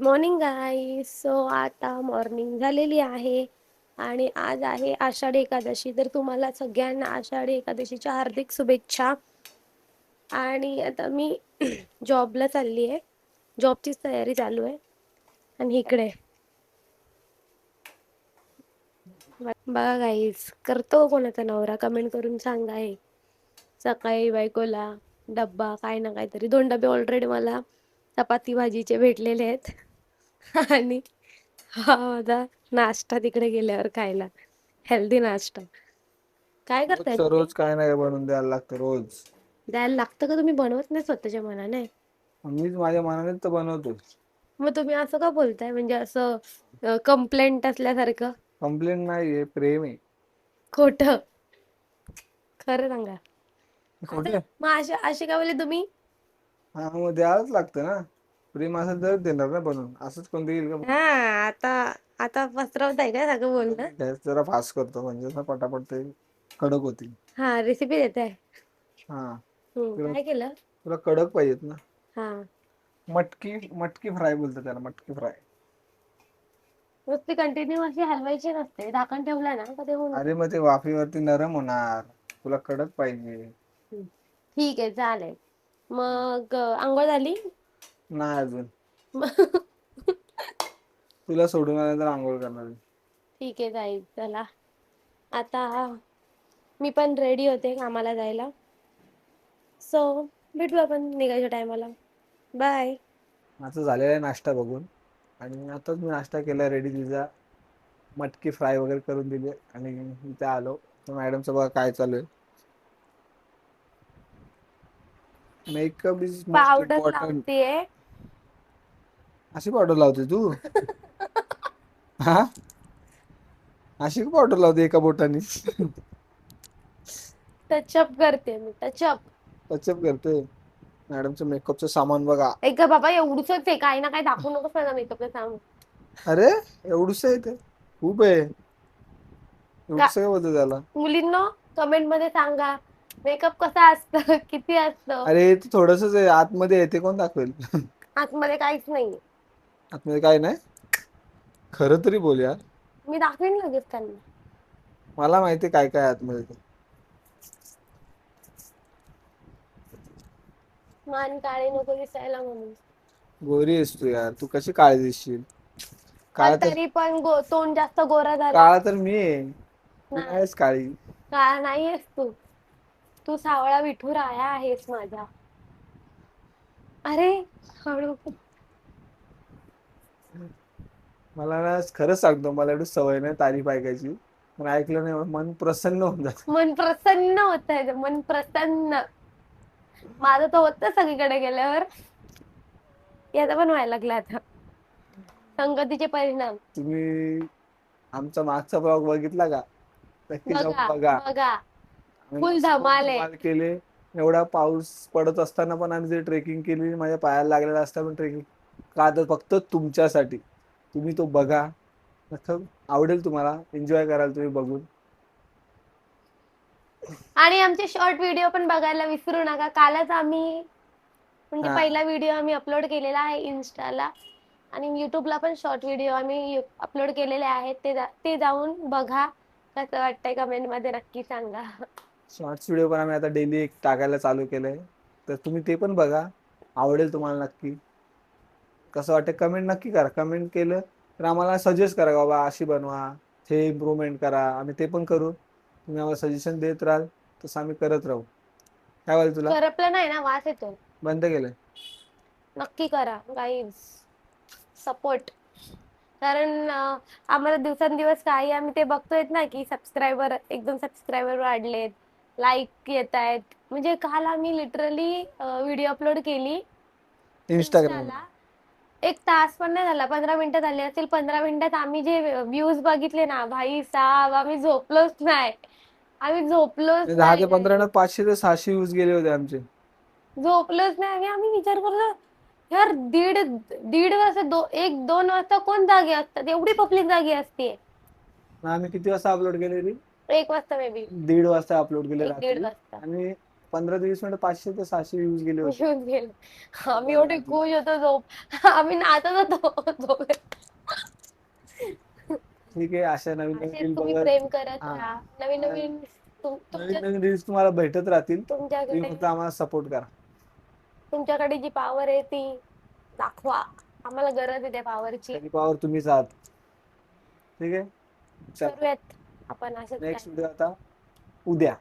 Morning गाईस. So आता morning झालेली आहे आणि आज आहे आषाढी एकादशी. तर तुम्हाला सगळ्यांना आषाढी एकादशीच्या हार्दिक शुभेच्छा. आणि आता मी जॉबला चालली आहे. जॉबचीच तयारी चालू आहे. आणि इकडे बघा गाईस, करतो कोणाचा नवरा कमेंट करून सांगा. हे सकाळी बायकोला डब्बा काय ना काहीतरी 2 डबे ऑलरेडी मला चपाती भाजीचे भेटलेले आहेत. आणि हा माझा नाश्ता तिकडे गेल्यावर खायला, हेल्दी नाश्ता. काय करताय रोजचं तुम्ही? रोज काय नाही बनवून द्यायला लागतं रोज. द्यायला लागतं का? तुम्ही बनवत नाही स्वतःच्या मनाने? मीच माझ्या मनाने तर बनवतो. मग तुम्ही असं का बोलताय? म्हणजे असं कंप्लेंट असल्यासारखं. कंप्लेंट नाहीये, प्रेम आहे. खोटं. खरं सांगा. आता खोटे. मग असे का बोलले तुम्ही? हा, मग द्यायलाच लागतं ना. प्रेम असेल तर देणार ना बनवून. असंच कोण देईल का? हा. आता आता पसरवताय काय सगळं बोलणं? गॅस जरा फास्ट करतो म्हणजे ना पटापट ते कडक होतील. हा, रेसिपी देताय. हा. तुला काय केलं? तुला कडक पाहिजेत ना. हा. मटकी मटकी फ्राय बोलतात त्याला, मटकी फ्राय. नुसती कंटिन्यू अशी हलवायची नसते. झाकण ठेवलं ना का ते होऊन अरे जातं. मग ते वाफेवरती नरम होणार. तुला कडक पाहिजे. ठीक आहे, चालेल. मग अंघोळ झाली? नाही अजून. तुला सोडून आल्यानंतर आंघोळ करणार आहे. ठीक आहे जाईल. चला आता मी पण रेडी होते कामाला जायला. सो भेटू आपण निघायच्या टायमाला. बाय. माझं झालेला आहे नाश्ता बघून. आणि आताच मी नाश्ता केला रेडी. तिचा मटकी फ्राय वगैरे करून दिली आणि इथे आलो. तर मॅडमचं बघा काय चालू आहे. Makeup is most powder important. लावतेय. अशी पावडर लावते तू? हा, अशी पावडर लावते एका बोटाने? टचअप करते मी, टचअप. टचअप करते. मॅडमचं मेकअपचं सामान बघा. एक बाबा एवढूच आहे, काही ना काही दाखवू नकोस माझा मेकअपला सांग. अरे एवढूस आहे ते, खूप आहे. का एवढूस काय बोलतो त्याला? मुलींनो, कमेंट मध्ये सांगा मेकअप कसा असतं, किती असतं. अरे ते थोडंसंच आहे, आतमध्ये आहे ते कोण दाखवेल? आतमध्ये काहीच नाही. आतमध्ये काय नाही? खरं तरी बोल यार. मी दाखवेन लगेच त्यांना. मला माहिती काय काय आहे आतमध्ये ते. मान काळे नको दिसायला म्हणून. गोरी आहेस तू यार, तू कशी काळजी दिसशील? पण काळा तर तरी पण तोंड जास्त गोरा झाला. काळा तर मी आहे, तू नाही, नाहीस काळी. काळा नाहीयेस तू. तू सावळा विठुराया आहेस माझा. अरे हळू. मला ना खरंच सांगतो, मला एवढी सवय नाही तारीफ ऐकायची. पण ऐकलं नाही मन प्रसन्न होऊन जात. मन प्रसन्न होत आहे, मन प्रसन्न. माझं तर होतं सगळीकडे गेल्यावर. याचा पण व्हायला लागला आता. संगतीचे परिणाम. तुम्ही आमचा मागचा ब्लॉग बघितला का? नक्की जाऊन बघा बघा. बघा. आम्ही फुल मस्त धमाल आहे. धमाल केले. एवढा पाऊस पडत असताना पण आम्ही जे ट्रेकिंग केली, माझ्या पायाला लागलेला असताना पण ट्रेकिंग. का तर फक्त तुमच्यासाठी. तुम्ही तो बघा. नक्की आवडेल तुम्हाला, एन्जॉय कराल तुम्ही बघून. आणि आमचे शॉर्ट व्हिडिओ पण बघायला विसरू नका. कालच आम्ही म्हणजे हा, पहिला व्हिडिओ आम्ही अपलोड केलेला आहे इन्स्टाला. आणि युट्यूबला पण शॉर्ट व्हिडिओ आम्ही अपलोड केलेले आहेत. ते जाऊन बघा. कसं वाटतंय कमेंट मध्ये नक्की सांगा. शॉर्ट्स व्हिडिओ पण आम्ही आता डेली एक टाकायला चालू केलंय. तर तुम्ही ते पण बघा, आवडेल तुम्हाला नक्की. कसं वाटतं कमेंट नक्की करा. कमेंट केलं तर आम्हाला सजेस्ट करा, बाबा अशी बनवा, हे इम्प्रूव्हमेंट करा. आम्ही ते पण करू. तुम्ही आम्हाला सजेशन देत राहाल तसं आम्ही करत राहू. काय बोल तुला? करपलं नाही ना, वास येतो. बंद केलंय. नक्की करा गाईज, सपोर्ट. कारण आम्हाला दिवसेंदिवस काही आम्ही ते बघतोय ना की सबस्क्रायबर, एकदम सबस्क्रायबर वाढलेत, लाईक येत आहेत. म्हणजे काल आम्ही लिटरली व्हिडिओ अपलोड केली इंस्टाग्राम. इन्स्टाला. 1 तास पण नाही झाला, 15 मिनिटं झाली असतील. 15 मिनिटात आम्ही जे व्ह्यूज बघितले ना भाई साहब, आम्ही झोपलोच नाही. आम्ही झोपलोच 10 नाही ते 15 गाईज. 500 ते 600 व्ह्यूज गेले होते आमचे. झोपलोच नाही. आणि आम्ही विचार करतो यार, दीड दीड वाजता, 1-2 वाजता कोण जागे असतात? एवढी पब्लिक जागी असते. आम्ही किती वाजता अपलोड केले रे? 1 वाजता मे बी. 1:30 वाजता अपलोड केले 1-1:30 रात्री. वाजता. आणि 15 ते 20 मिनिटं 500 ते 600 व्ह्यूज गेले होते. येऊन गेले. आम्ही एवढे खुश होतो आम्ही नाचत होतो झोपेत. ठीक आहे, अशा नवीन नवीन असेच रील तुम्ही बघत प्रेम करत हा राहा. नवीन आणि नवीन नवीन नवीन रील्स तुम्हाला भेटत राहतील. तुम्ही तुमच्याकडे फक्त आम्हाला सपोर्ट करा. तुमच्याकडे जी पॉवर आहे ती दाखवा. आम्हाला गरज आहे त्या पॉवरची. त्याची पॉवर तुम्हीच आहात. ठीक आहे, चला करूयात आपण असंच काय. नेक्स्ट व्हिडिओ आता उद्या.